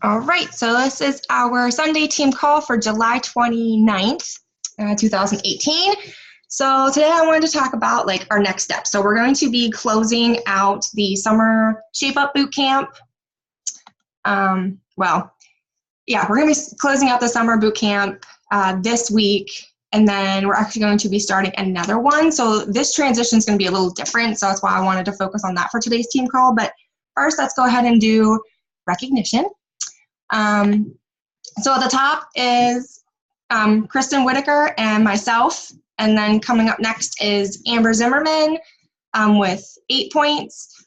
All right, so this is our Sunday team call for July 29th, 2018. So today I wanted to talk about our next steps. So we're going to be closing out the summer Shape Up boot camp. We're going to be closing out the summer boot camp this week, and then we're actually going to be starting another one. So this transition is going to be a little different, so that's why I wanted to focus on that for today's team call. But first, let's go ahead and do recognition. So at the top is Kristen Whitaker and myself, and then coming up next is Amber Zimmerman with 8 points,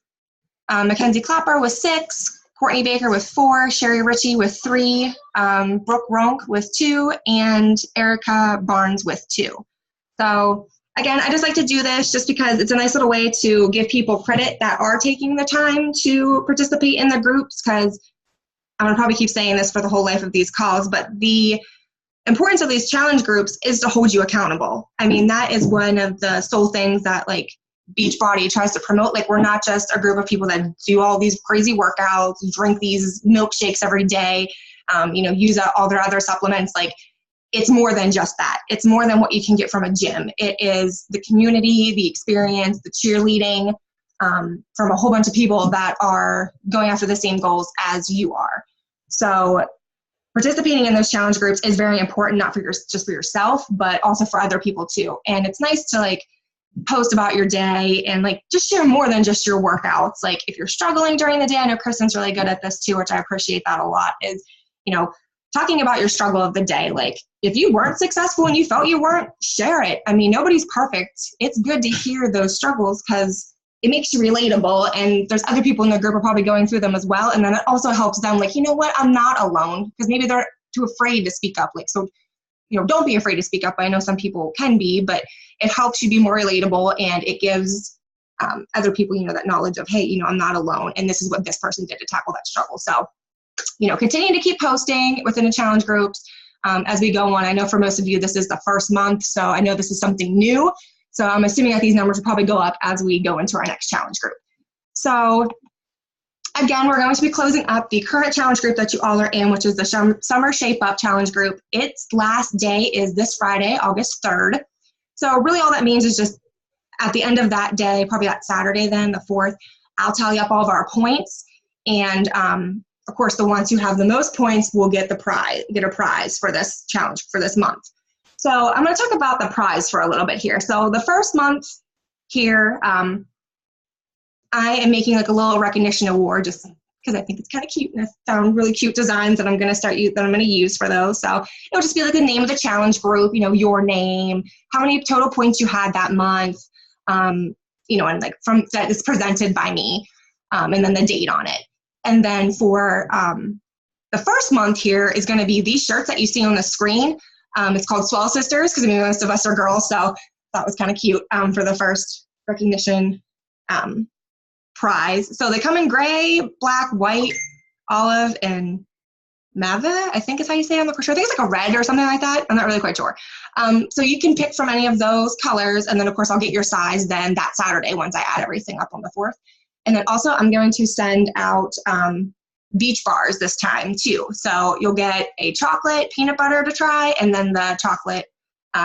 Mackenzie Clapper with 6, Courtney Baker with 4, Sherry Ritchie with 3, Brooke Ronk with 2, and Erica Barnes with 2. So again, I just like to do this just because it's a nice little way to give people credit that are taking the time to participate in the groups, because I'm going to probably keep saying this for the whole life of these calls, but the importance of these challenge groups is to hold you accountable. I mean, that is one of the sole things that Beachbody tries to promote. We're not just a group of people that do all these crazy workouts, drink these milkshakes every day, use all their other supplements. It's more than just that. It's more than what you can get from a gym. It is the community, the experience, the cheerleading, from a whole bunch of people that are going after the same goals as you are. So participating in those challenge groups is very important, not for just for yourself, but also for other people too. And it's nice to post about your day and just share more than just your workouts. If you're struggling during the day, I know Kristen's really good at this too, which I appreciate that a lot, is, talking about your struggle of the day. If you weren't successful and you felt you weren't, share it. I mean, nobody's perfect. It's good to hear those struggles because it makes you relatable, and there's other people in the group are probably going through them as well. And then it also helps them you know what, I'm not alone, because maybe they're too afraid to speak up. So, don't be afraid to speak up. I know some people can be, but it helps you be more relatable, and it gives other people, that knowledge of, hey, I'm not alone, and this is what this person did to tackle that struggle. So, continue to keep posting within the challenge groups as we go on. I know for most of you, this is the first month, so I know this is something new. So I'm assuming that these numbers will probably go up as we go into our next challenge group. So again, we're going to be closing up the current challenge group that you all are in, which is the Summer Shape Up Challenge Group. Its last day is this Friday, August 3rd. So really all that means is just at the end of that day, probably that Saturday then, the 4th, I'll tally up all of our points. And of course, the ones who have the most points will get a prize for this challenge for this month. So I'm going to talk about the prize for a little bit here. So the first month here, I am making a little recognition award just because I think it's kind of cute, and I found really cute designs that I'm going to use for those. So it'll just be the name of the challenge group, your name, how many total points you had that month, and from that is presented by me, and then the date on it. And then for the first month here is going to be these shirts that you see on the screen. It's called Swell Sisters because most of us are girls, so that was kind of cute for the first recognition prize. So they come in gray, black, white, olive, and mauve, I think is how you say it. I'm not sure. I think it's a red or something like that. I'm not really quite sure. So you can pick from any of those colors, and then of course I'll get your size then that Saturday once I add everything up on the 4th. And then also I'm going to send out beach bars this time too. So you'll get a chocolate peanut butter to try, and then the chocolate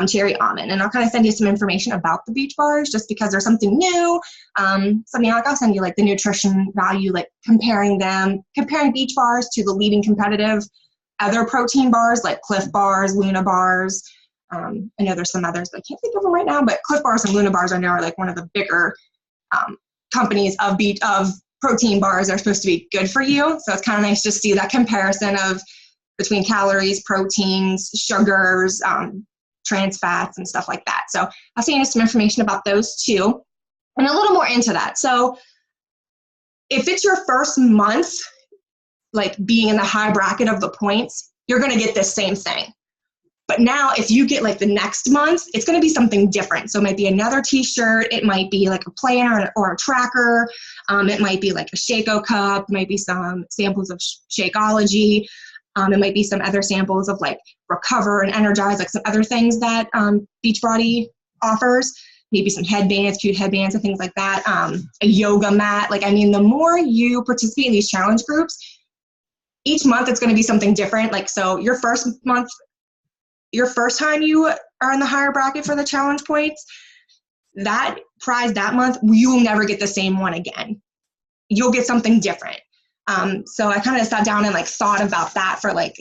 cherry almond. And I'll kind of send you some information about the beach bars just because there's something new. I'll send you the nutrition value, comparing beach bars to the leading competitive other protein bars like Cliff bars, Luna bars. I know there's some others, but I can't think of them right now, but Cliff bars and Luna bars I know are one of the bigger companies of protein bars that are supposed to be good for you. So it's kind of nice to see that comparison between calories, proteins, sugars, trans fats, and stuff like that. So I'll send you some information about those too, and a little more into that. So if it's your first month, being in the high bracket of the points, you're going to get this same thing. But now if you get the next month, it's going to be something different. So it might be another t-shirt. It might be a planner or a tracker. It might be a Shaco cup. It might be some samples of Shakeology. It might be some other samples of Recover and Energize, some other things that Beachbody offers. Maybe some headbands, cute headbands and things like that. A yoga mat. The more you participate in these challenge groups, each month it's going to be something different. Like, so your first time you are in the higher bracket for the challenge points, that prize that month, you will never get the same one again. You'll get something different. So I kind of sat down and like thought about that for like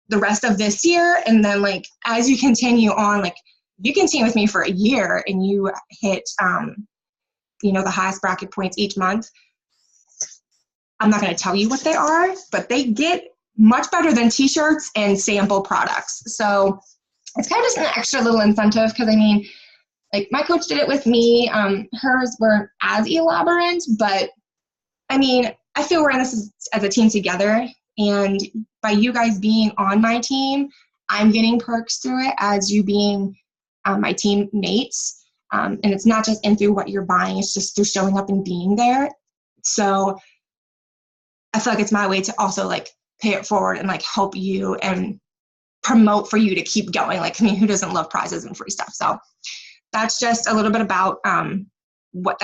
the rest of this year. And then like, as you continue on, like you continue with me for a year and you hit, you know, the highest bracket points each month. I'm not going to tell you what they are, but they get much better than t-shirts and sample products. So it's kind of just an extra little incentive, because I mean, like my coach did it with me. Hers weren't as elaborate, but I mean, I feel we're in this as a team together, and by you guys being on my team, I'm getting perks through it as you being my teammates. And it's not just in through what you're buying, it's just through showing up and being there. So I feel like it's my way to also like pay it forward and like help you and promote for you to keep going. Like, I mean, who doesn't love prizes and free stuff? So that's just a little bit about what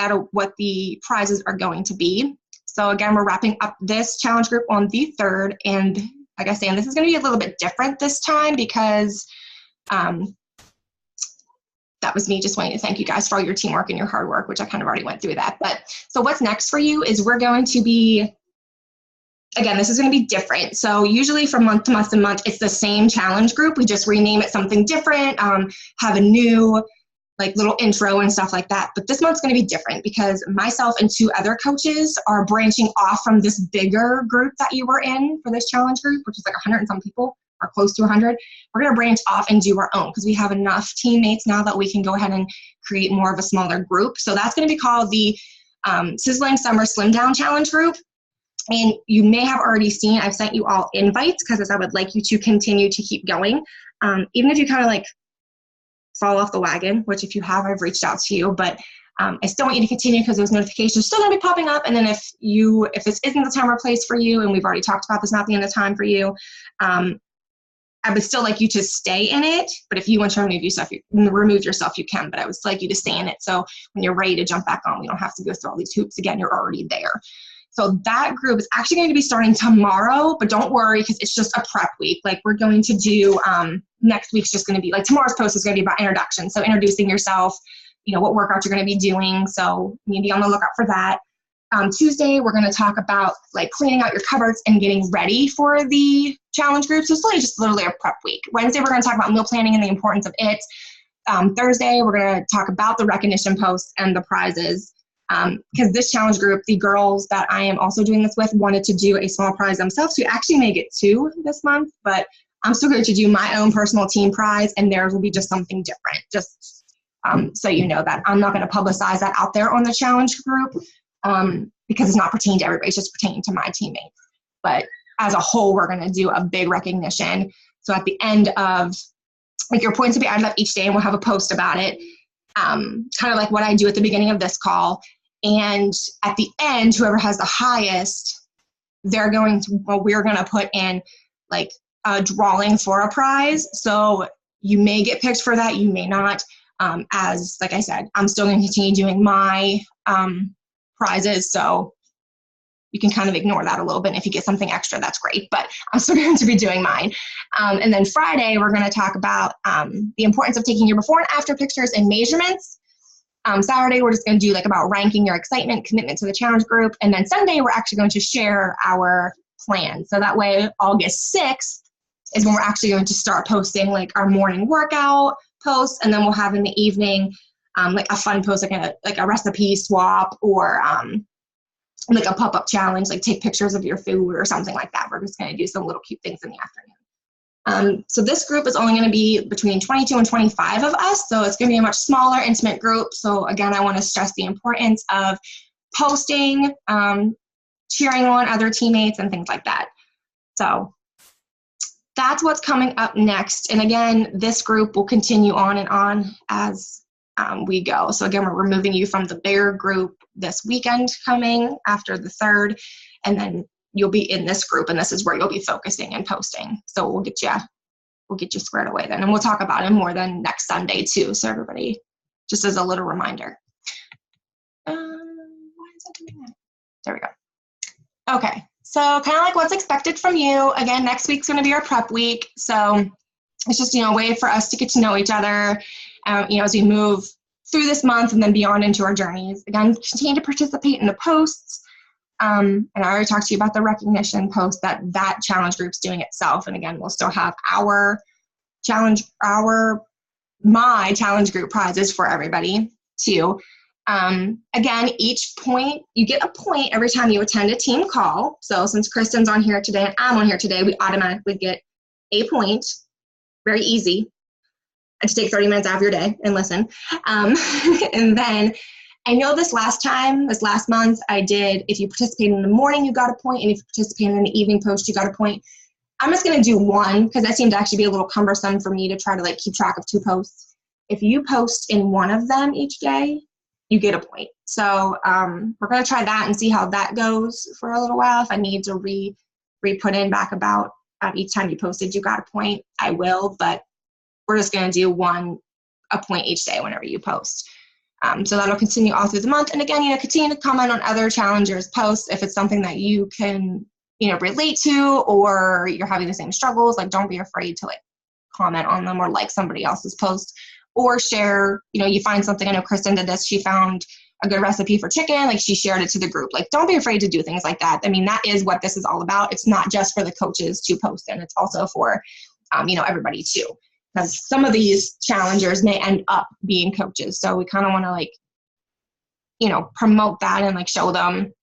the prizes are going to be. So again, we're wrapping up this challenge group on the 3rd, and like I say, and this is going to be a little bit different this time because that was me just wanting to thank you guys for all your teamwork and your hard work, which I kind of already went through that. But so what's next for you is we're going to be, again, this is going to be different. So usually from month to month to month, it's the same challenge group. We just rename it something different, have a new like little intro and stuff like that. But this month's going to be different because myself and 2 other coaches are branching off from this bigger group that you were in for this challenge group, which is like 100 and some people, or close to 100. We're going to branch off and do our own because we have enough teammates now that we can go ahead and create more of a smaller group. So that's going to be called the Sizzling Summer Slim Down Challenge Group. And you may have already seen, I've sent you all invites because I would like you to continue to keep going. Even if you kind of like fall off the wagon, which if you have, I've reached out to you, but I still want you to continue because those notifications are still going to be popping up. And then if this isn't the time or place for you, and we've already talked about this not being the time for you, I would still like you to stay in it. But if you want to remove yourself, you can, but I would still like you to stay in it. So when you're ready to jump back on, we don't have to go through all these hoops again. You're already there. So that group is actually going to be starting tomorrow, but don't worry because it's just a prep week. Like we're going to do, next week's just going to be like tomorrow's post is going to be about introduction. So introducing yourself, you know, what workouts you're going to be doing. So maybe on the lookout for that. Tuesday, we're going to talk about like cleaning out your cupboards and getting ready for the challenge group. So it's really just literally a prep week. Wednesday, we're going to talk about meal planning and the importance of it. Thursday, we're going to talk about the recognition posts and the prizes. Because this challenge group, the girls that I am also doing this with wanted to do a small prize themselves. So you actually may get 2 this month, but I'm still going to do my own personal team prize, and theirs will be just something different. Just so you know that I'm not going to publicize that out there on the challenge group because it's not pertaining to everybody. It's just pertaining to my teammates. But as a whole, we're going to do a big recognition. So at the end of, like, your points will be added up each day, and we'll have a post about it, kind of like what I do at the beginning of this call. And at the end, whoever has the highest, we're going to put in like a drawing for a prize. So you may get picked for that. You may not. As like I said, I'm still going to continue doing my prizes. So you can kind of ignore that a little bit. And if you get something extra, that's great. But I'm still going to be doing mine. And then Friday, we're going to talk about the importance of taking your before and after pictures and measurements. Saturday, we're just going to do like about ranking your excitement, commitment to the challenge group. And then Sunday, we're actually going to share our plan. So that way, August 6th is when we're actually going to start posting like our morning workout posts. And then we'll have in the evening like a fun post, like a recipe swap or like a pop-up challenge, like take pictures of your food or something like that. We're just going to do some little cute things in the afternoon. So this group is only going to be between 22 and 25 of us. So it's going to be a much smaller, intimate group. So again, I want to stress the importance of posting, cheering on other teammates and things like that. So that's what's coming up next. And again, this group will continue on and on as we go. So again, we're removing you from the bigger group this weekend coming after the 3rd. And then you'll be in this group, and this is where you'll be focusing and posting. So we'll get you squared away then. And we'll talk about it more than next Sunday too. So everybody, just as a little reminder. Why is that doing that? There we go. Okay. So kind of like what's expected from you. Again, next week's going to be our prep week. So it's just, a way for us to get to know each other, as we move through this month and then beyond into our journeys. Again, continue to participate in the posts. And I already talked to you about the recognition post that challenge group's doing itself. And again, we'll still have my challenge group prizes for everybody too. Again, each point, you get a point every time you attend a team call. So since Kristen's on here today and I'm on here today, we automatically get a point. Very easy. To take 30 minutes out of your day and listen. And then I know this last month, I did, if you participated in the morning, you got a point, and if you participated in the evening post, you got a point. I'm just going to do one because that seemed to actually be a little cumbersome for me to try to keep track of 2 posts. If you post in one of them each day, you get a point. So we're going to try that and see how that goes for a little while. If I need to re-put in back about each time you posted, you got a point, I will, but we're just going to do a point each day whenever you post. So that'll continue all through the month. And again, continue to comment on other challengers' posts if it's something that you can, relate to, or you're having the same struggles. Don't be afraid to comment on them or like somebody else's post, or share, you find something. I know Kristen did this. She found a good recipe for chicken. She shared it to the group. Don't be afraid to do things like that. I mean, that is what this is all about. It's not just for the coaches to post in. It's also for, everybody too. Because some of these challengers may end up being coaches. So we kind of want to promote that and show them,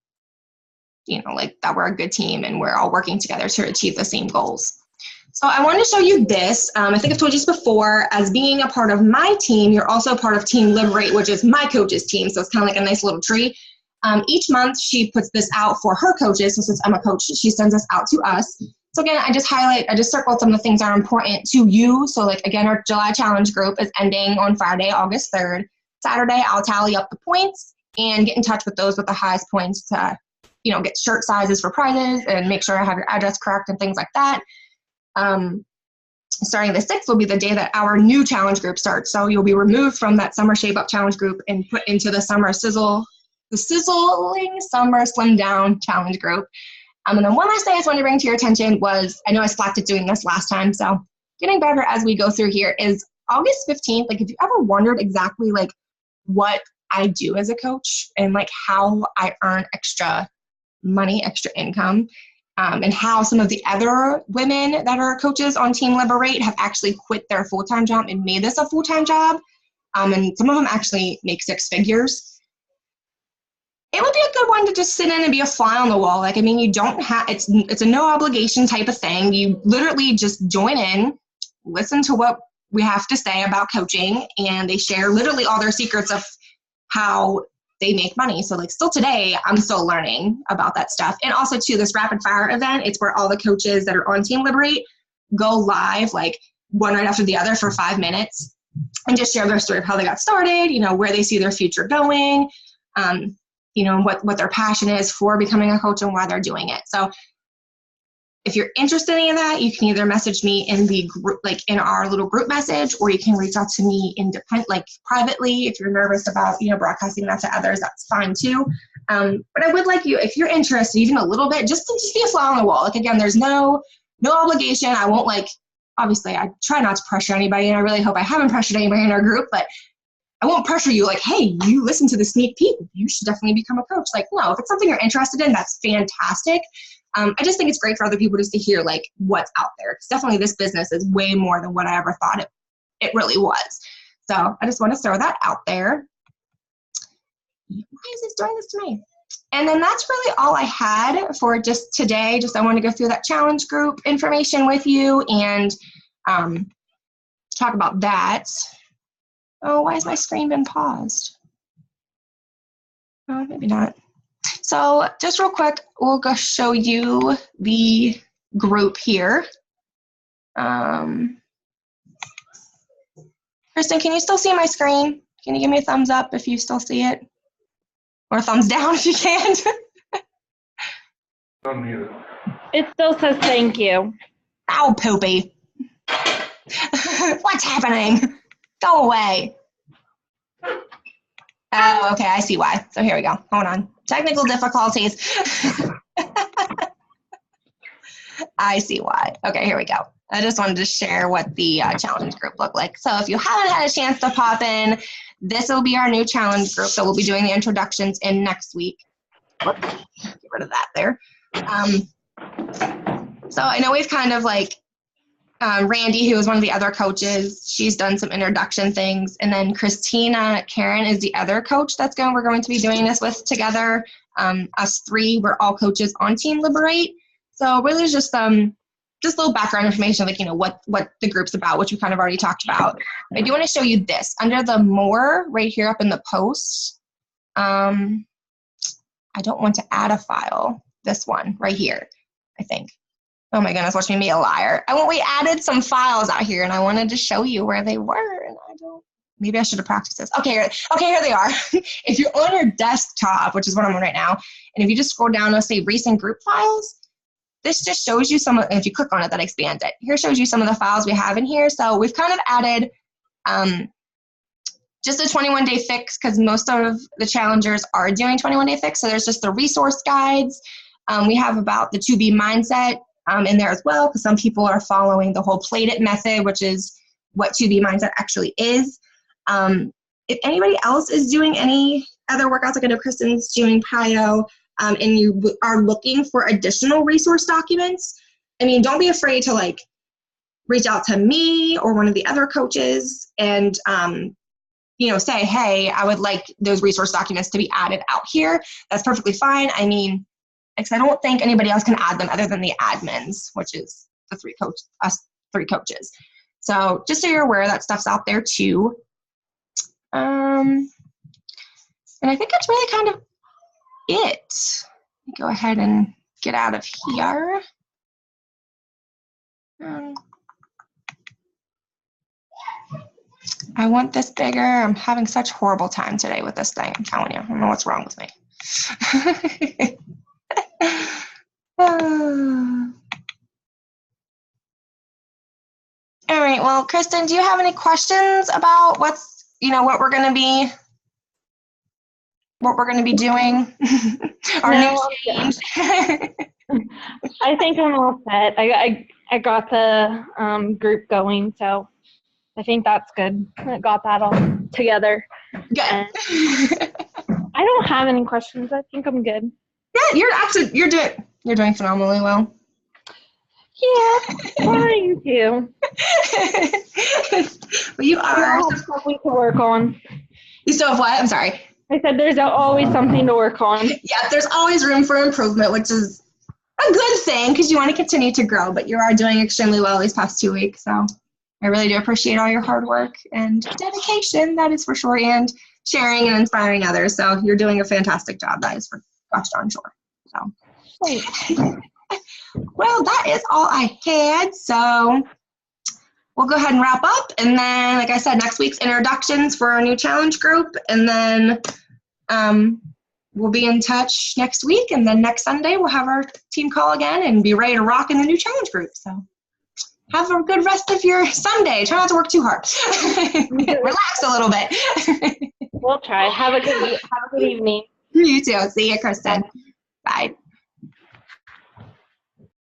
that we're a good team and we're all working together to achieve the same goals. So I wanted to show you this. I think I've told you this before. As being a part of my team, you're also part of Team Liberate, which is my coach's team. So it's kind of like a nice little tree. Each month she puts this out for her coaches. So since I'm a coach, she sends this out to us. So again, I just circled some of the things that are important to you. So again, our July challenge group is ending on Friday, August 3rd. Saturday, I'll tally up the points and get in touch with those with the highest points to, get shirt sizes for prizes and make sure I have your address correct and things like that. Starting the 6th will be the day that our new challenge group starts. So you'll be removed from that summer shape up challenge group and put into the sizzling summer slim down challenge group. And then one last thing I just wanted to bring to your attention was, I know I slacked at doing this last time, so getting better as we go through here, is August 15th. If you ever wondered exactly what I do as a coach and how I earn extra money, extra income, and how some of the other women that are coaches on Team Liberate have actually quit their full-time job and made this a full-time job, and some of them actually make 6 figures. It would be a good one to just sit in and be a fly on the wall. You don't have, it's a no obligation type of thing. You literally just join in, listen to what we have to say about coaching, and they share literally all their secrets of how they make money. So still today, I'm still learning about that stuff. And also too, this rapid fire event, it's where all the coaches that are on Team Liberate go live, one right after the other for 5 minutes and just share their story of how they got started, where they see their future going, what their passion is for becoming a coach and why they're doing it. So if you're interested in any of that, you can either message me in the group, in our little group message, or you can reach out to me privately. If you're nervous about, broadcasting that to others, that's fine too. But I would like you, if you're interested even a little bit, just be a fly on the wall. Again, there's no obligation. I won't obviously I try not to pressure anybody, and I really hope I haven't pressured anybody in our group, but I won't pressure you hey, you listen to the sneak peek, you should definitely become a coach. No, if it's something you're interested in, that's fantastic. I just think it's great for other people just to hear what's out there. Because definitely this business is way more than what I ever thought it really was. So I just want to throw that out there. Why is this doing this to me? And then that's really all I had for just today. I want to go through that challenge group information with you and talk about that. Oh, why has my screen been paused? Oh, maybe not. So just real quick, we'll go show you the group here. Kristen, can you still see my screen? Can you give me a thumbs up if you still see it? Or a thumbs down if you can't? It still says thank you. Ow, poopy. What's happening? Go away. Oh, okay, I see why. So here we go. Hold on. Technical difficulties. I see why. Okay, here we go. I just wanted to share what the challenge group looked like. So if you haven't had a chance to pop in, this will be our new challenge group that we'll be doing the introductions in next week. Whoops, get rid of that there. So I know we've kind of like, Randy, who is one of the other coaches, she's done some introduction things. And then Christina Karen is the other coach we're going to be doing this with together. Us three, we're all coaches on Team Liberate. So really just a little background information, like, what the group's about, which we kind of already talked about. I do want to show you this. Under the more, right here up in the post, I don't want to add a file. This one right here, I think. Oh my goodness, watch me be a liar. We added some files out here, and I wanted to show you where they were, and maybe I should have practiced this. Okay, here they are. If you're on your desktop, which is what I'm on right now, and if you just scroll down, let's say recent group files, this just shows you if you click on it, that expands it. Here shows you some of the files we have in here. So we've kind of added just a 21-day fix, because most of the challengers are doing 21-day fix. So there's just the resource guides. We have about the 2B mindset in there as well, because some people are following the whole Played It method, which is what 2B mindset actually is. If anybody else is doing any other workouts, like I know Kristen's doing Prio, and you are looking for additional resource documents, don't be afraid to reach out to me or one of the other coaches and say, hey, I would like those resource documents to be added out here. That's perfectly fine. Because I don't think anybody else can add them other than the admins, which is us three coaches. So just so you're aware, that stuff's out there too. And I think that's really kind of it. Let me go ahead and get out of here. I want this bigger. I'm having such a horrible time today with this thing. I'm telling you. I don't know what's wrong with me. All right. Well, Kristen, do you have any questions about what we're going to be doing? Our new change. I think I'm all set. I got the group going, so I think that's good. I got that all together. Good. I don't have any questions. I think I'm good. Yeah, you're doing phenomenally well. Yeah, trying to. Well, you are. We have something to work on. You still have what? I'm sorry. I said there's always something to work on. Yeah, there's always room for improvement, which is a good thing because you want to continue to grow, but you are doing extremely well these past 2 weeks. So I really do appreciate all your hard work and dedication, that is for sure, and sharing and inspiring others. So you're doing a fantastic job. That is for gosh darn sure. So. Thanks. Well, that is all I had. So we'll go ahead and wrap up. And then, like I said, next week's introductions for our new challenge group. And then we'll be in touch next week. And then next Sunday, we'll have our team call again and be ready to rock in the new challenge group. So have a good rest of your Sunday. Try not to work too hard. Relax a little bit. We'll try. Have a good evening. You too. See you, Kristen. Bye.